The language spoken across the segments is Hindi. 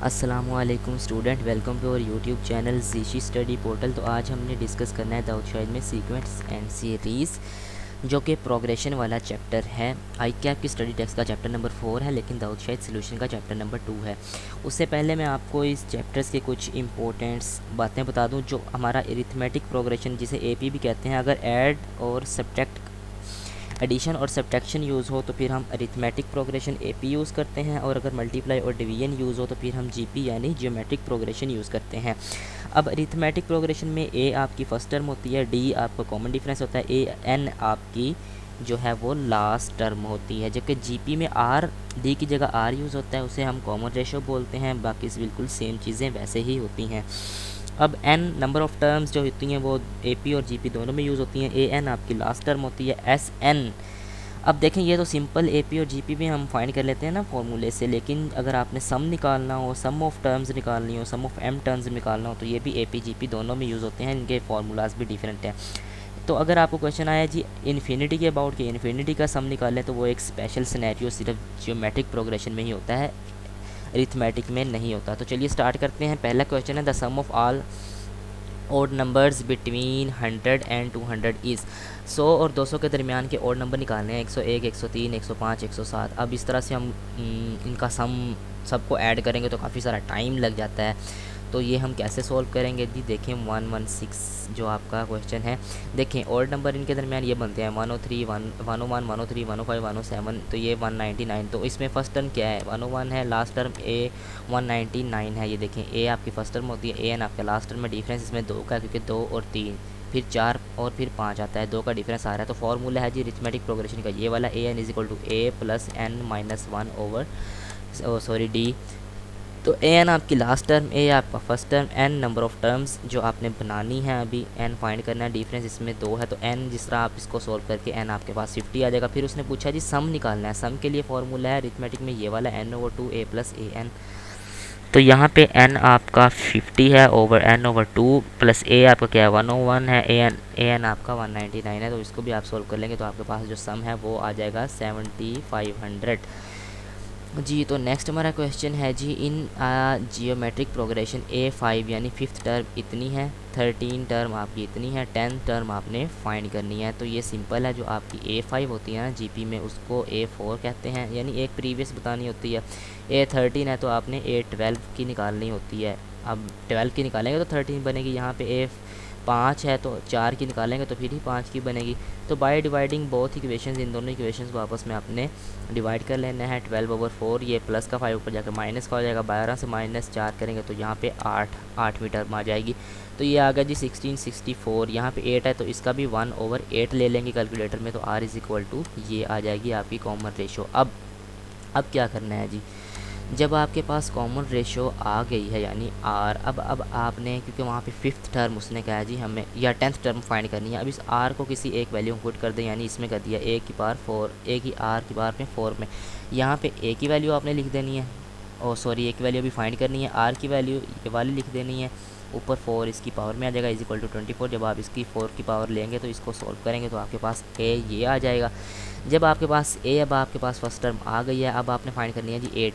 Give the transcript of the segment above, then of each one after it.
अस्सलामुअलैकुम student, welcome to our YouTube channel ज़ीशी स्टडी पोर्टल। तो आज हमने डिस्कस करना है दाऊद शाहिद में सीक्वेंस एंड सीरीज़, जो कि प्रोग्रेशन वाला चैप्टर है। आई कैप की स्टडी टेक्स्ट का चैप्टर नंबर 4 है, लेकिन दाऊद शाहिद सोल्यूशन का चैप्टर नंबर 2 है। उससे पहले मैं आपको इस चैप्टर्स के कुछ इंपॉर्टेंट्स बातें बता दूं। जो हमारा अरिथमेटिक प्रोग्रेशन, जिसे एपी भी कहते हैं, अगर ऐड और सब्ट्रैक्ट, एडिशन और सब्ट्रैक्शन यूज़ हो तो फिर हम अरिथमेटिक प्रोग्रेशन एपी यूज़ करते हैं, और अगर मल्टीप्लाई और डिवीजन यूज़ हो तो फिर हम जीपी यानी ज्योमेट्रिक प्रोग्रेशन यूज़ करते हैं। अब अरिथमेटिक प्रोग्रेशन में ए आपकी फर्स्ट टर्म होती है, डी आपका कॉमन डिफरेंस होता है, ए एन आपकी जो है वो लास्ट टर्म होती है। जबकि जीपी में आर, डी की जगह आर यूज़ होता है, उसे हम कॉमन रेशो बोलते हैं। बाकी बिल्कुल सेम चीज़ें वैसे ही होती हैं। अब एन नंबर ऑफ़ टर्म्स जो होती हैं वो एपी और जीपी दोनों में यूज़ होती हैं। ए एन आपकी लास्ट टर्म होती है। एस एन, अब देखें ये तो सिंपल एपी और जीपी में हम फाइंड कर लेते हैं ना फॉर्मूले से, लेकिन अगर आपने सम निकालना हो, सम ऑफ टर्म्स निकालनी हो, सम ऑफ एम टर्म्स निकालना हो, तो ये भी एपी जीपी दोनों में यूज़ होते हैं। इनके फार्मूलाज भी डिफरेंट हैं। तो अगर आपको क्वेश्चन आया जी इन्फिनिटी के अबाउट कि इन्फिनिटी का सम निकालें, तो वो एक स्पेशल सिनेरियो सिर्फ ज्योमेट्रिक प्रोग्रेशन में ही होता है, अरिथमेटिक में नहीं होता। तो चलिए स्टार्ट करते हैं। पहला क्वेश्चन है the sum of all odd numbers between 100 and 200 is. 100 और 200 के दरमियान के ओड नंबर निकालने हैं, 101, 103, 105, 107। अब इस तरह से हम इनका सम सबको ऐड करेंगे तो काफ़ी सारा टाइम लग जाता है। तो ये हम कैसे सॉल्व करेंगे जी? देखें 116 जो आपका क्वेश्चन है, देखें ओड नंबर इनके दरमियान ये बनते हैं 103, 101, 103, 105, 107, तो ये 199। तो इसमें फ़र्स्ट टर्म क्या है? 101 है, लास्ट टर्म ए 199 है। ये देखें ए आपकी फ़र्स्ट टर्म होती है, ए एन आपका लास्ट टर्म में। डिफरेंस इसमें 2 का, क्योंकि 2 और 3, फिर 4 और फिर 5 आता है, 2 का डिफरेंस आ रहा है। तो फार्मूला है जी अरिथमेटिक प्रोग्रेशन का ये वाला, a n is equal to a plus n minus 1 over d. तो ए एन आपकी लास्ट टर्म, ए आपका first term, n number of terms जो आपने बनानी है, अभी एन फाइंड करना है। डिफरेंस इसमें 2 है, तो एन जिस तरह आप इसको सोल्व करके एन आपके पास 50 आ जाएगा। फिर उसने पूछा जी सम निकालना है, सम के लिए फार्मूला है अरिथमेटिक में ये वाला, N over 2 A plus A N. तो यहाँ पे एन आपका 50 है ओवर एन ओवर 2 प्लस ए आपका क्या है 101 है, ए एन आपका 199 है। तो इसको भी आप सोल्व कर लेंगे तो आपके पास जो सम है वो आ जाएगा 7500 जी। तो नेक्स्ट हमारा क्वेश्चन है जी इन जियोमेट्रिक प्रोग्रेशन A5 यानी फिफ्थ टर्म इतनी है, 13 टर्म आपकी इतनी है, 10 टर्म आपने फाइंड करनी है। तो ये सिंपल है, जो आपकी A5 होती है ना जीपी में, उसको A4 कहते हैं, यानी एक प्रीवियस बतानी होती है। A13 है तो आपने A12 की निकालनी होती है। अब 12 की निकालेंगे तो 13 बनेगी। यहाँ पे A5 है तो 4 की निकालेंगे तो फिर ही 5 की बनेगी। तो बाय डिवाइडिंग बोथ इक्वेशंस, इन दोनों इक्वेशंस को आपस में आपने डिवाइड कर लेना है। 12/4, ये प्लस का 5 ऊपर जाकर माइनस का हो जाएगा। 12 से -4 करेंगे तो यहाँ पे 8वीं टर्म आ जाएगी। तो ये आ गया जी 1664। यहाँ पे 8 है तो इसका भी 1/8 ले लेंगे कैलकुलेटर में, तो r इज़ इक्वल टू ये आ जाएगी आपकी कॉमन रेशो। अब क्या करना है जी? जब आपके पास कॉमन रेशो आ गई है यानी आर, अब आपने, क्योंकि वहाँ पे फिफ्थ टर्म उसने कहा जी हमें, या 10th टर्म फाइंड करनी है। अब इस आर को किसी एक वैल्यू में पुट कर दें, यानी इसमें कर दिया ए की पावर 4, ए की आर की पावर में 4 में। यहाँ पे ए की वैल्यू आपने लिख देनी है, और सॉरी ए की वैल्यू अभी फाइंड करनी है, आर की वैल्यू ये वाली लिख देनी है, ऊपर 4 इसकी पावर में आ जाएगा, इज इक्वल टू 24। जब आप इसकी 4 की पावर लेंगे तो इसको सॉल्व करेंगे तो आपके पास ए ये आ जाएगा। जब आपके पास ए, अब आपके पास फर्स्ट टर्म आ गई है, अब आपने फाइंड करनी है जी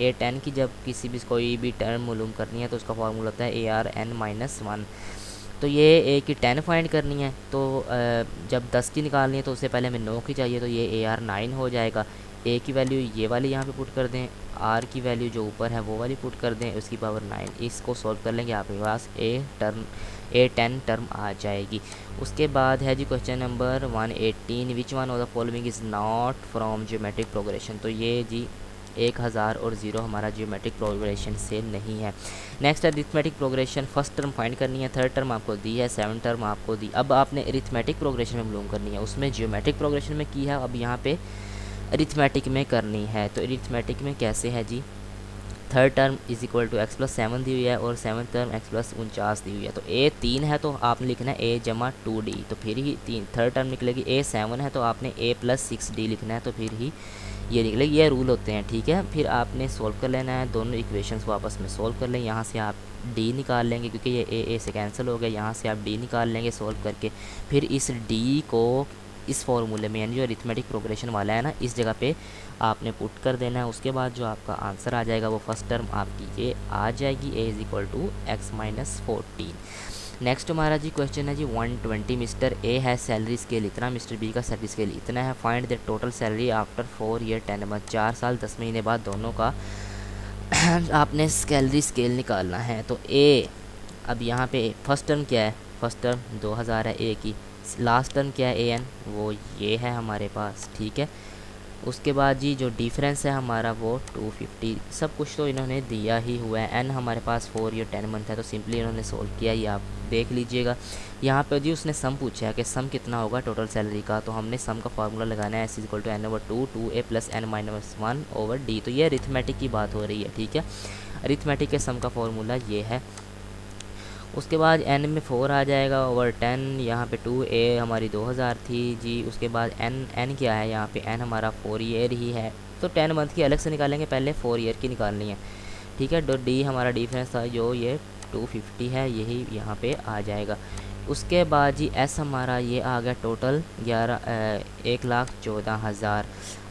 A10 की जब किसी भी कोई भी टर्म मालूम करनी है तो उसका फार्मूला होता है ARN-1। तो ये ए की 10 फाइंड करनी है, तो जब 10 की निकालनी है तो उससे पहले हमें 9 की चाहिए, तो ये AR9 हो जाएगा। ए की वैल्यू ये वाली यहाँ पे पुट कर दें, आर की वैल्यू जो ऊपर है वो वाली पुट कर दें, उसकी पावर 9। इसको सॉल्व कर लेंगे, आपके पास A10 टर्म आ जाएगी। उसके बाद है जी question number 118, which one of the following is not from geometric progression. तो ये जी 1000 और 0 हमारा ज्योमेट्रिक प्रोग्रेशन से नहीं है। नेक्स्ट है arithmetic progression, first term find करनी है, थर्ड टर्म आपको दी है, 7 टर्म आपको दी। अब आपने अरिथमेटिक प्रोग्रेशन में मालूम करनी है, उसमें ज्योमेट्रिक प्रोग्रेशन में की है, अब यहाँ पे अरिथमेटिक में करनी है। तो अरिथमेटिक में कैसे है जी? Third term is equal to x plus 7 दी हुई है, और सेवन्थ टर्म एक्स प्लस 49 दी हुई है। तो ए 3 है तो आपने लिखना है ए जमा 2d, तो फिर ही थर्ड टर्म निकलेगी। ए 7 है तो आपने ए प्लस 6d लिखना है, तो फिर ही ये निकलेगी। ये रूल होते हैं, ठीक है। फिर आपने सोल्व कर लेना है, दोनों इक्वेशंस को आपस में सोल्व कर लें। यहाँ से आप डी निकाल लेंगे, क्योंकि ये ए से कैंसिल हो गया, यहाँ से आप डी निकाल लेंगे सोल्व करके। फिर इस डी को इस फॉर्मूले में, यानी जो अरिथमेटिक प्रोग्रेशन वाला है ना, इस जगह पे आपने पुट कर देना है। उसके बाद जो आपका आंसर आ जाएगा वो फर्स्ट टर्म आपकी ये आ जाएगी, a is equal to x minus 14। Next हमारा जी क्वेश्चन है जी 120। मिस्टर ए है सैलरी स्केल इतना, मिस्टर बी का सैलरी स्केल इतना है। Find the total salary after 4 year 10 month. 4 साल 10 महीने बाद दोनों का आपने सैलरी स्केल निकालना है। तो ए, अब यहाँ पे फर्स्ट टर्म क्या है, फर्स्ट टर्म 2000 है ए की, लास्ट टर्म क्या है ए एन, वो ये है हमारे पास, ठीक है। उसके बाद जी जो डिफरेंस है हमारा वो 250, सब कुछ तो इन्होंने दिया ही हुआ है। एन हमारे पास 4 ईयर 10 मंथ है, तो सिंपली इन्होंने सोल्व किया, ये आप देख लीजिएगा। यहाँ पे जी उसने सम पूछा है कि सम कितना होगा टोटल सैलरी का, तो हमने सम का फार्मूला लगाना है, S is equal to n over 2 2a plus n minus 1 over d. तो ये अरिथमेटिक की बात हो रही है, ठीक है। अरिथमेटिक के सम का फार्मूला ये है। उसके बाद n में 4 आ जाएगा ओवर 10, यहाँ पे 2a हमारी 2000 थी जी। उसके बाद n क्या है, यहाँ पे n हमारा 4 ईयर ही है, तो 10 मंथ की अलग से निकालेंगे, पहले 4 ईयर की निकालनी है, ठीक है। d हमारा डिफरेंस था जो ये 250 है, यही यहाँ पे आ जाएगा। उसके बाद जी s हमारा ये आ गया टोटल 1,14,000।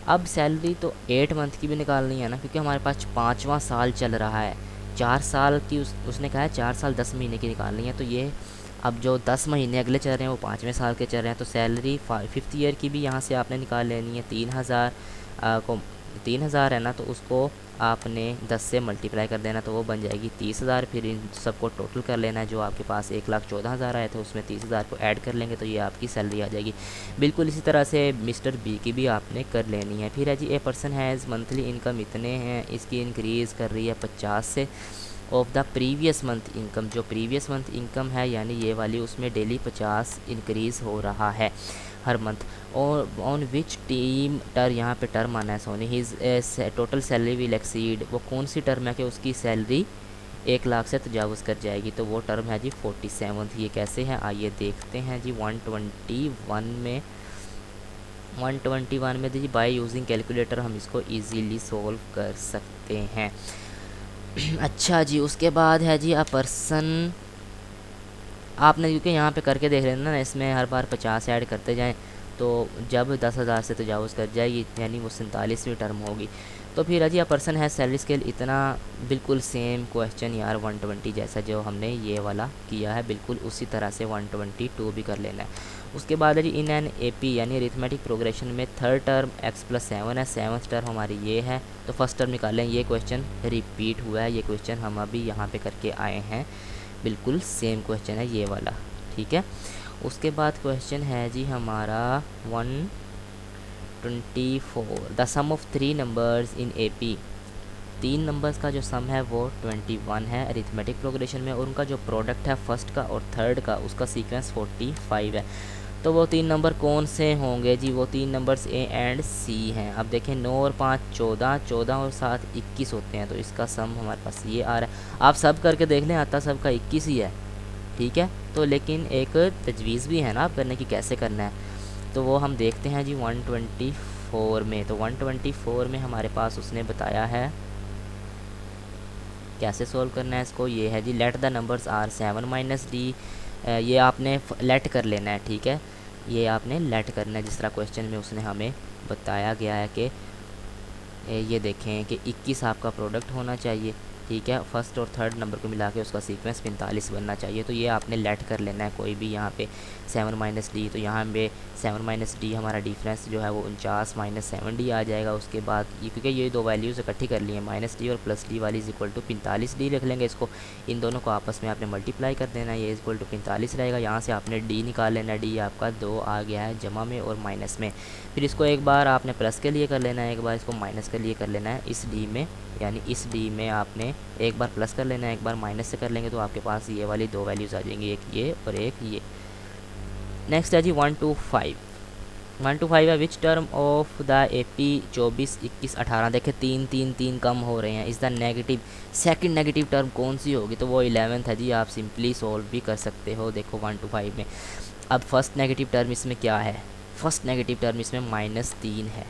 अब सैलरी तो 8 मंथ की भी निकालनी है ना, क्योंकि हमारे पास 5वां साल चल रहा है। 4 साल की उसने कहा है 4 साल 10 महीने की निकालनी है, तो ये अब जो 10 महीने अगले चल रहे हैं वो 5वें साल के चल रहे हैं, तो सैलरी 5th ईयर की भी यहाँ से आपने निकाल लेनी है। 3000 को 3000 है ना, तो उसको आपने 10 से मल्टीप्लाई कर देना, तो वो बन जाएगी 30,000। फिर इन सबको टोटल कर लेना है, जो आपके पास 1,14,000 आए थे उसमें 30,000 को ऐड कर लेंगे, तो ये आपकी सैलरी आ जाएगी। बिल्कुल इसी तरह से मिस्टर बी की भी आपने कर लेनी है। फिर है जी a person has monthly income इतने हैं, इसकी इंक्रीज़ कर रही है 50 से of the previous month income. जो प्रीवियस मंथ इनकम है यानी ये वाली, उसमें डेली 50 इंक्रीज़ हो रहा है हर मंथ। और ऑन विच टीम टर, यहाँ पे टर्म आना है सोनी, his total salary will exceed, वो कौन सी टर्म है कि उसकी सैलरी 1 लाख से तजावज़ कर जाएगी, तो वो टर्म है जी 47th। ये कैसे है आइए देखते हैं जी। 121 में जी बाय यूजिंग कैलकुलेटर हम इसको ईजीली सोल्व कर सकते हैं। अच्छा जी, उसके बाद है जी अ पर्सन, आपने क्योंकि यहाँ पे करके देख लेना ना, इसमें हर बार 50 ऐड करते जाएं, तो जब 10,000 से तजावज़ कर जाएगी यानी वो 47वीं टर्म होगी। तो फिर अजी अ पर्सन है सैलरी स्केल इतना, बिल्कुल सेम क्वेश्चन यार 120 जैसा जो हमने ये वाला किया है, बिल्कुल उसी तरह से 122 भी कर लेना है। उसके बाद है जी इन एन एपी यानी अरिथमेटिक प्रोग्रेशन में थर्ड टर्म x+7 है, 7th टर्म हमारी ये है, तो फर्स्ट टर्म निकालें। ये क्वेश्चन रिपीट हुआ है, ये क्वेश्चन हम अभी यहाँ पे करके आए हैं, बिल्कुल सेम क्वेश्चन है ये वाला, ठीक है। उसके बाद क्वेश्चन है जी हमारा 124, the sum of 3 numbers in AP। 3 numbers का जो सम है वो 21 है अरिथमेटिक प्रोग्रेशन में, और उनका जो प्रोडक्ट है फर्स्ट का और थर्ड का, उसका सीक्वेंस 45 है। तो वो 3 नंबर कौन से होंगे जी, वो 3 नंबर्स A एंड C हैं। अब देखें 9 और 5 14, 14 और 7 21 होते हैं, तो इसका सम हमारे पास ये आ रहा है। आप सब करके देख लें, आता सब का 21 ही है, ठीक है। तो लेकिन एक तजवीज़ भी है ना आप करने की, कैसे करना है, तो वो हम देखते हैं जी 124 में। तो 124 में हमारे पास उसने बताया है कैसे सोल्व करना है इसको। ये है जी let the numbers are 7 - D, ये आपने लेट कर लेना है, ठीक है। ये आपने लेट करना है, जिस तरह क्वेश्चन में उसने हमें बताया गया है कि ये देखें कि 21 आपका प्रोडक्ट होना चाहिए, ठीक है। फर्स्ट और थर्ड नंबर को मिला के उसका सीक्वेंस 45 बनना चाहिए, तो ये आपने लेट कर लेना है कोई भी। यहाँ पे 7 - D, तो यहाँ पे 7 - D हमारा डिफरेंस जो है वो 49 - 7D आ जाएगा। उसके बाद ये क्योंकि ये दो वैल्यूज़ इकट्ठी कर ली हैं, -D और +D वाली इज़ इक्वल टू 45D रख लेंगे इसको। इन दोनों को आपस में आपने मल्टीप्लाई कर देना है, ये इज़ इक्वल टू 45 रहेगा। यहाँ से आपने D निकाल लेना है, D आपका 2 आ गया है जमा में और माइनस में। फिर इसको एक बार आपने प्लस के लिए कर लेना है, एक बार इसको माइनस के लिए कर लेना है इस D में, यानी इस D में आपने एक बार प्लस कर लेना है, एक बार माइनस से कर लेंगे, तो आपके पास ये वाली दो वैल्यूज़ आ जाएंगी, एक ये और एक ये। नेक्स्ट है जी 125 है which term of the AP 24 21 18। देखें 3 3 3 कम हो रहे हैं, इस the negative, second negative term कौन सी होगी, तो वो 11th है जी। आप सिंपली सॉल्व भी कर सकते हो। देखो 125 में अब फर्स्ट नेगेटिव टर्म इसमें क्या है, फर्स्ट नेगेटिव टर्म इसमें -3 है,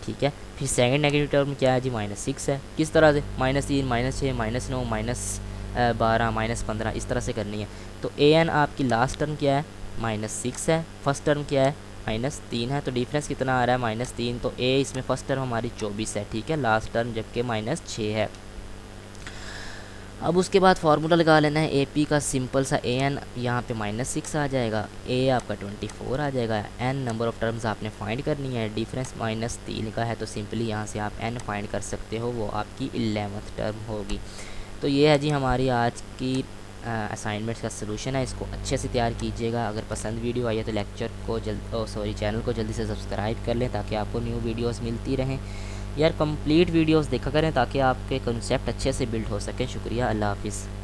ठीक है। फिर सेकंड नेगेटिव टर्म क्या है जी -6 है। किस तरह से, -3 -6 -9 -12 -15 इस तरह से करनी है। तो AN आपकी लास्ट टर्म क्या है, -6 है, फर्स्ट टर्म क्या है -3 है, तो डिफरेंस कितना आ रहा है -3। तो ए इसमें फर्स्ट टर्म हमारी 24 है, ठीक है, लास्ट टर्म जबकि -6 है। अब उसके बाद फार्मूला लगा लेना है ए पी का, सिंपल सा ए एन यहाँ पे -6 आ जाएगा, ए आपका 24 आ जाएगा, एन नंबर ऑफ टर्म्स आपने फाइंड करनी है, डिफरेंस -3 का है तो सिंपली यहाँ से आप एन फाइंड कर सकते हो, वो आपकी 11th टर्म होगी। तो ये है जी हमारी आज की असाइनमेंट्स का सलूशन है, इसको अच्छे से तैयार कीजिएगा। अगर पसंद वीडियो आई है तो लेक्चर को चैनल को जल्दी से सब्सक्राइब कर लें ताकि आपको न्यू वीडियोस मिलती रहें। यार कंप्लीट वीडियोस देखा करें ताकि आपके कंसेप्ट अच्छे से बिल्ड हो सके। शुक्रिया, अल्लाह हाफिज़।